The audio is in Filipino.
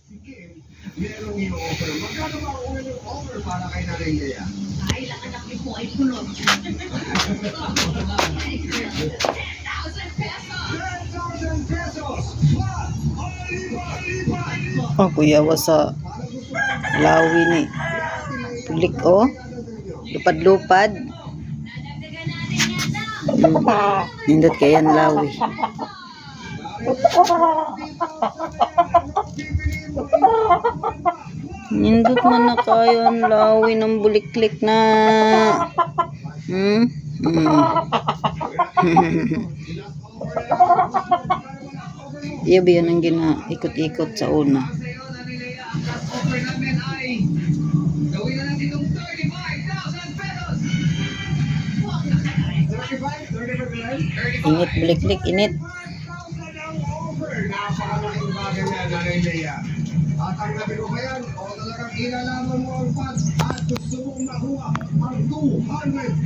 Merong i-offer. Magkano ba ang unang offer para kay Nanay Lea? Ay, lang anak niyo po ay kulot. 10,000 pesos! 10,000 pesos! What? Alipa! Oh, kuyawa sa lawi ni. Tulik oh. Lupad-lupad. Nadagdagan natin yan na. Nindot kayan lawi. Nindot man na kayo ang lawi ng buliklik na. Iya ba yan ang gina-ikot-ikot sa una? Offer namin ay gawin na natin itong 35,000 pesos! 35? 35? Init, buliklik, init. 5,000 ang offer! Napakalaking bagay na, Nanay Lea. Tatanggapin mo ba yan? O talagang ilalaman mo ang pad at gusto mong makuha ang 200